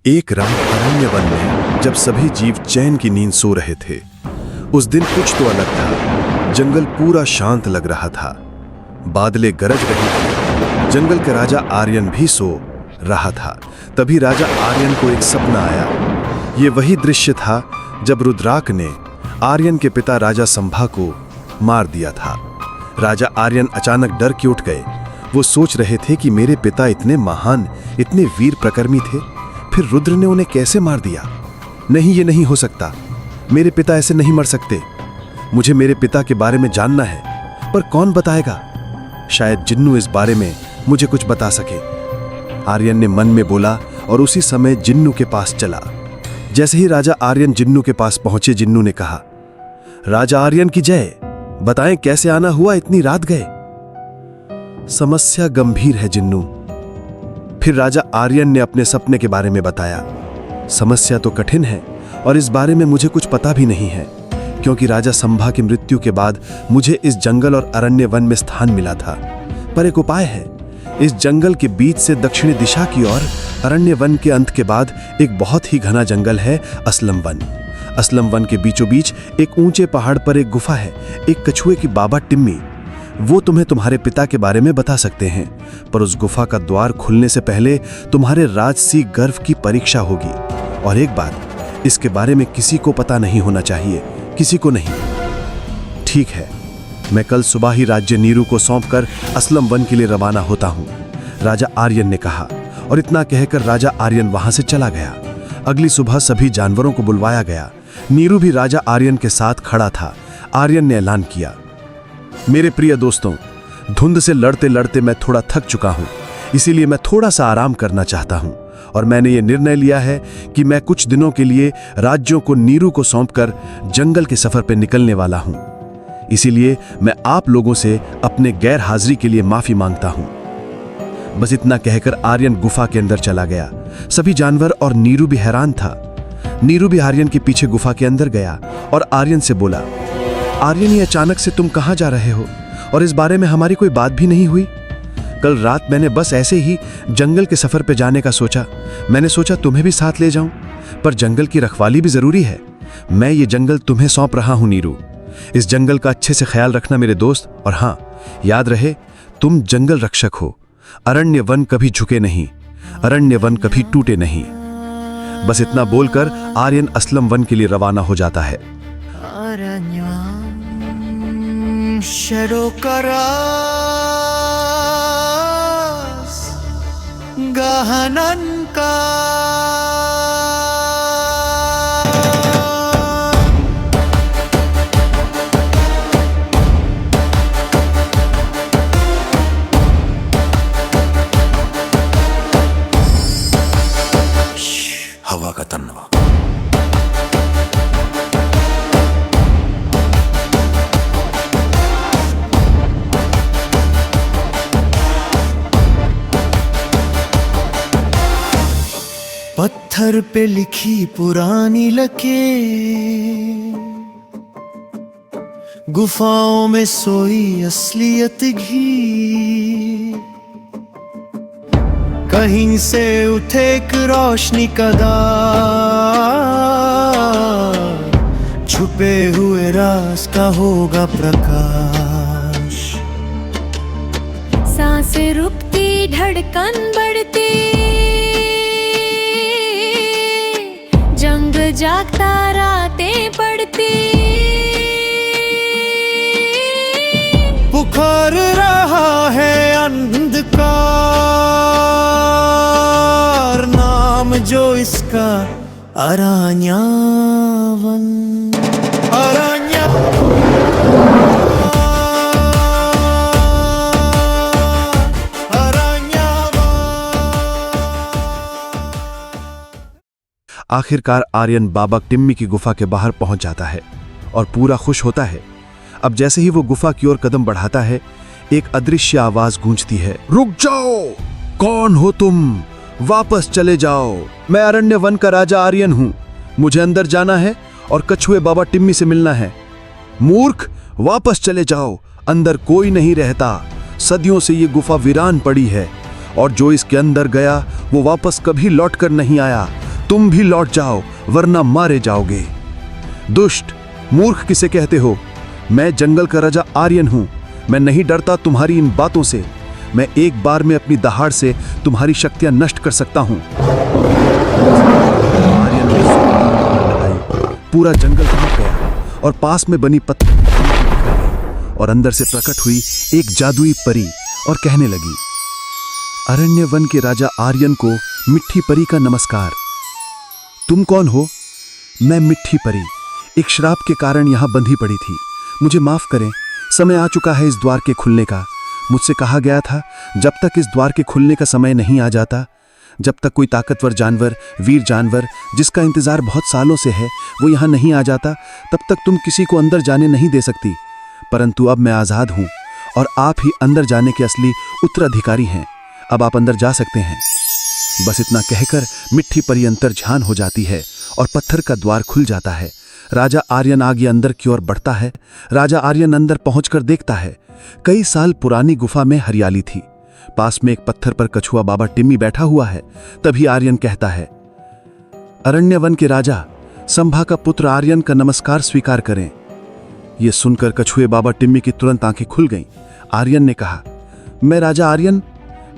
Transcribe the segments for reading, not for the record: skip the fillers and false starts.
एक रात अरण्य वन में जब सभी जीव चैन की नींद सो रहे थे, उस दिन कुछ तो अलग था। जंगल पूरा शांत लग रहा था, बादलें गरज रही थी। जंगल के राजा आर्यन भी सो रहा था। तभी राजा आर्यन को एक सपना आया। ये वही दृश्य था जब रुद्राक ने आर्यन के पिता राजा संभा को मार दिया था। राजा आर्यन अचानक डर के उठ गए। वो सोच रहे थे कि मेरे पिता इतने महान, इतने वीर प्रकर्मी थे, फिर रुद्र ने उन्हें कैसे मार दिया? नहीं, ये नहीं हो सकता। मेरे पिता ऐसे नहीं मर सकते। मुझे मेरे पिता के बारे में जानना है, पर कौन बताएगा? शायद जिन्नू इस बारे में मुझे कुछ बता सके। आर्यन ने मन में बोला और उसी समय जिन्नू के पास चला। जैसे ही राजा आर्यन जिन्नू के पास पहुंचे, जिन्नू ने कहा, राजा आर्यन की जय। बताएं कैसे आना हुआ, इतनी रात गए? समस्या गंभीर है जिन्नू। फिर राजा आर्यन ने अपने सपने के बारे में बताया। समस्या तो कठिन है और इस बारे में मुझे कुछ पता भी नहीं है, क्योंकि राजा संभा की मृत्यु के बाद मुझे इस जंगल और अरण्य वन में स्थान मिला था। पर एक उपाय है। इस जंगल के बीच से दक्षिणी दिशा की ओर अरण्य वन के अंत के बाद एक बहुत ही घना जंगल है, असलम वन। असलम वन के बीचों बीच एक ऊंचे पहाड़ पर एक गुफा है। एक कछुए की बाबा टिम्मी, वो तुम्हें तुम्हारे पिता के बारे में बता सकते हैं। पर उस गुफा का द्वार खुलने से पहले तुम्हारे राजसी गर्व की परीक्षा होगी। और एक बात, इसके बारे में किसी को पता नहीं होना चाहिए, किसी को नहीं। ठीक है, मैं कल सुबह ही राज्य नीरू को सौंपकर असलम वन के लिए रवाना होता हूं, राजा आर्यन ने कहा। और इतना कहकर राजा आर्यन वहां से चला गया। अगली सुबह सभी जानवरों को बुलवाया गया। नीरू भी राजा आर्यन के साथ खड़ा था। आर्यन ने ऐलान किया, मेरे प्रिय दोस्तों, धुंध से लड़ते लड़ते मैं थोड़ा थक चुका हूं, इसीलिए मैं थोड़ा सा आराम करना चाहता हूं। और मैंने ये निर्णय लिया है कि मैं कुछ दिनों के लिए राज्यों को नीरू को सौंपकर जंगल के सफर पर निकलने वाला हूं। इसीलिए मैं आप लोगों से अपने गैर हाजिरी के लिए माफी मांगता हूं। बस इतना कहकर आर्यन गुफा के अंदर चला गया। सभी जानवर और नीरू भी हैरान था। नीरू भी आर्यन के पीछे गुफा के अंदर गया और आर्यन से बोला, आर्यन, ये अचानक से तुम कहां जा रहे हो और इस बारे में हमारी कोई बात भी नहीं हुई? कल रात मैंने बस ऐसे ही जंगल के सफर पे जाने का सोचा। मैंने सोचा तुम्हें भी साथ ले जाऊं, पर जंगल की रखवाली भी जरूरी है। मैं ये जंगल तुम्हें सौंप रहा हूं नीरू। इस जंगल का अच्छे से ख्याल रखना मेरे दोस्त। और हां, याद रहे, तुम जंगल रक्षक हो। अरण्य वन कभी झुके नहीं, अरण्य वन कभी टूटे नहीं। बस इतना बोलकर आर्यन असलम वन के लिए रवाना हो जाता है। Shadow karas gahanan ka हवा का तन्वा। पत्थर पे लिखी पुरानी लकीर, गुफाओं में सोई असलियत घी। कहीं से उठे एक रोशनी का दाग, छुपे हुए राज का होगा प्रकाश। सांसें रुकती, धड़कन बढ़ती, जंग जागता, रातें पड़ती। पुकार रहा है अंधकार, नाम जो इसका अरण्यवन। आखिरकार आर्यन बाबा टिम्मी की गुफा के बाहर पहुंच जाता है और पूरा खुश होता है। अब जैसे ही वो गुफा की ओर कदम बढ़ाता है, एक अदृश्य आवाज गूंजती है, रुक जाओ! कौन हो तुम? वापस चले जाओ। मैं अरण्य वन का राजा आर्यन हूं। मुझे अंदर जाना है और कछुए बाबा टिम्मी से मिलना है। मूर्ख, वापस चले जाओ। अंदर कोई नहीं रहता। सदियों से ये गुफा वीरान पड़ी है और जो इसके अंदर गया वो वापस कभी लौटकर नहीं आया। तुम भी लौट जाओ वरना मारे जाओगे। दुष्ट, मूर्ख किसे कहते हो? मैं जंगल का राजा आर्यन हूं। मैं नहीं डरता तुम्हारी इन बातों से। मैं एक बार में अपनी दहाड़ से तुम्हारी शक्तियां नष्ट कर सकता हूं। आर्यन ने लगाई, पूरा जंगल कांप गया और पास में बनी पत्थर की खिड़की दिखाई दी और अंदर से प्रकट हुई एक जादुई परी और कहने लगी, अरण्य वन के राजा आर्यन को मिट्टी परी का नमस्कार। तुम कौन हो? मैं मिट्टी परी, एक श्राप के कारण यहां बंधी पड़ी थी। मुझे माफ करें, समय आ चुका है इस द्वार के खुलने का। मुझसे कहा गया था जब तक इस द्वार के खुलने का समय नहीं आ जाता, जब तक कोई ताकतवर जानवर, वीर जानवर जिसका इंतजार बहुत सालों से है, वो यहां नहीं आ जाता, तब तक तुम किसी को अंदर जाने नहीं दे सकती। परंतु अब मैं आजाद हूं और आप ही अंदर जाने के असली उत्तराधिकारी हैं। अब आप अंदर जा सकते हैं। बस इतना कहकर मिट्टी परी अंतर्ध्यान हो जाती है और पत्थर का द्वार खुल जाता है। राजा आर्यन आगे अंदर की ओर बढ़ता है। राजा आर्यन अंदर पहुंचकर देखता है, कई साल पुरानी गुफा में हरियाली थी। पास में एक पत्थर पर कछुआ बाबा टिम्मी बैठा हुआ है। तभी आर्यन कहता है, अरण्य वन के राजा, संभा का पुत्र आर्यन का नमस्कार स्वीकार करें। यह सुनकर कछुए बाबा टिम्मी की तुरंत आंखें खुल गईं। आर्यन ने कहा, मैं राजा आर्यन,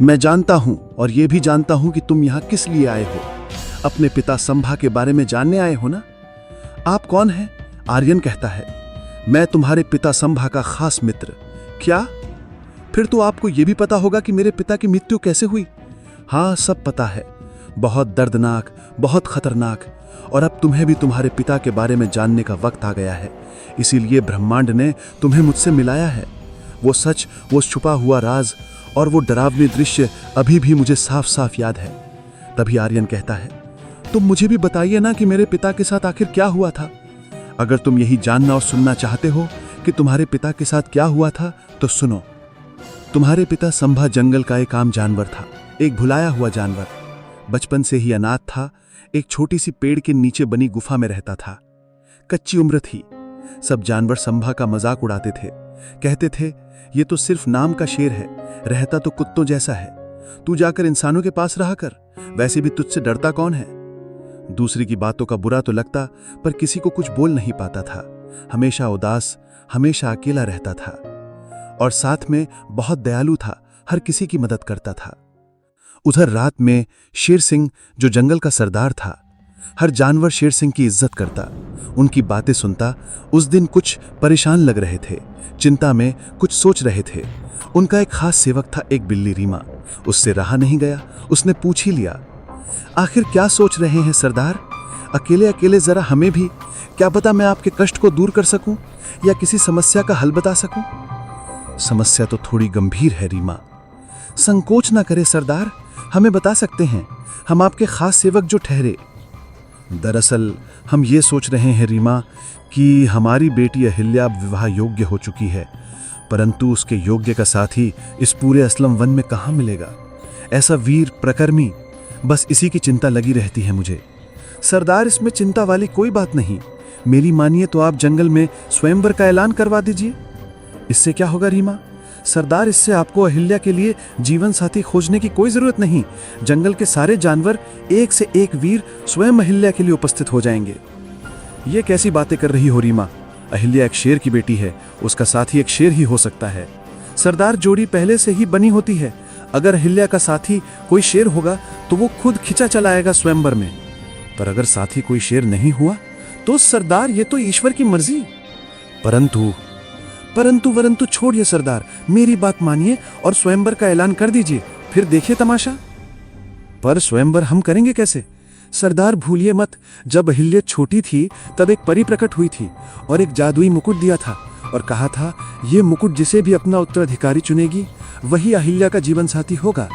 मैं जानता हूं और यह भी जानता हूं कि तुम यहां किस लिए आए हो। अपने पिता संभा के बारे में जानने आए हो ना? आप कौन हैं? आर्यन कहता है, मैं तुम्हारे पिता संभा का खास मित्र। क्या? फिर तो आपको यह भी पता होगा कि मेरे पिता की मृत्यु कैसे हुई? हाँ, सब पता है। बहुत दर्दनाक, बहुत खतरनाक। और अब तुम्हें भी तुम्हारे पिता के बारे में जानने का वक्त आ गया है। इसीलिए ब्रह्मांड ने तुम्हें मुझसे मिलाया है। वो सच, वो छुपा हुआ राज और वो डरावने दृश्य अभी भी मुझे साफ साफ याद है। तभी आर्यन कहता है, तुम मुझे भी बताइए ना कि मेरे पिता के साथ आखिर क्या हुआ था। अगर तुम यही जानना और सुनना चाहते हो कि तुम्हारे पिता के साथ क्या हुआ था, तो सुनो। तुम्हारे पिता संभा जंगल का एक आम जानवर था, एक भुलाया हुआ जानवर। बचपन से ही अनाथ था। एक छोटी सी पेड़ के नीचे बनी गुफा में रहता था। कच्ची उम्र थी। सब जानवर संभा का मजाक उड़ाते थे। कहते थे, ये तो सिर्फ नाम का शेर है, रहता तो कुत्तों जैसा है। तू जाकर इंसानों के पास रहा कर, वैसे भी तुझसे डरता कौन है। दूसरी की बातों का बुरा तो लगता, पर किसी को कुछ बोल नहीं पाता था। हमेशा उदास, हमेशा अकेला रहता था और साथ में बहुत दयालु था, हर किसी की मदद करता था। उधर रात में शेर सिंह, जो जंगल का सरदार था, हर जानवर शेर सिंह की इज्जत करता, उनकी बातें सुनता। उस दिन कुछ परेशान लग रहे थे, चिंता में कुछ सोच रहे थे। उनका एक खास सेवक था, एक बिल्ली रीमा। उससे रहा नहीं गया, उसने पूछ ही लिया, आखिर क्या सोच रहे हैं सरदार? अकेले अकेले जरा हमें भी, क्या पता मैं आपके कष्ट को दूर कर सकूं या किसी समस्या का हल बता सकूं। समस्या तो थोड़ी गंभीर है रीमा। संकोच ना करे सरदार, हमें बता सकते हैं, हम आपके खास सेवक जो ठहरे। दरअसल हम ये सोच रहे हैं रीमा कि हमारी बेटी अहिल्या अब विवाह योग्य हो चुकी है, परंतु उसके योग्य का साथी इस पूरे असलम वन में कहाँ मिलेगा? ऐसा वीर प्रकर्मी, बस इसी की चिंता लगी रहती है मुझे। सरदार, इसमें चिंता वाली कोई बात नहीं। मेरी मानिए तो आप जंगल में स्वयंवर का ऐलान करवा दीजिए। इससे क्या होगा रीमा? सरदार, इससे आपको अहिल्या के लिए जीवन साथी खोजने की कोई जरूरत नहीं। जंगल के सारे जानवर, एक से एक वीर स्वयं अहिल्या के लिए उपस्थित हो जाएंगे। ये कैसी बातें कर रही हो रीमा? अहिल्या एक शेर की बेटी है, उसका साथी एक शेर ही हो सकता है। सरदार, जोड़ी पहले से ही बनी होती है। अगर अहिल्या का साथी कोई शेर होगा तो वो खुद खिंचा चलाएगा स्वयंवर में। पर अगर साथी कोई शेर नहीं हुआ तो सरदार, ये तो ईश्वर की मर्जी। परंतु छोड़िए सरदार, मेरी बात मानिए और स्वयंवर का ऐलान कर दीजिए, फिर देखिए तमाशा। पर स्वयंवर हम करेंगे कैसे? सरदार, भूलिए मत, जब अहिल्या छोटी थी तब एक परी प्रकट हुई थी और एक जादुई मुकुट दिया था और कहा था, ये मुकुट जिसे भी अपना उत्तराधिकारी चुनेगी वही अहिल्या का जीवन साथी होगा।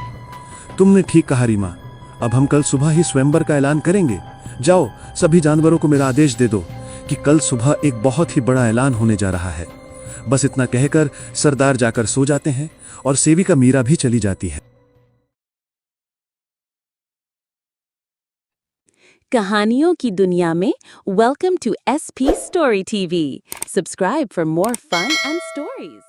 तुमने ठीक कहा रीमा, अब हम कल सुबह ही स्वयंवर का ऐलान करेंगे। जाओ, सभी जानवरों को मेरा आदेश दे दो कि कल सुबह एक बहुत ही बड़ा ऐलान होने जा रहा है। बस इतना कहकर सरदार जाकर सो जाते हैं और सेविका मीरा भी चली जाती है। कहानियों की दुनिया में welcome to SP story TV। Subscribe for more fun and stories.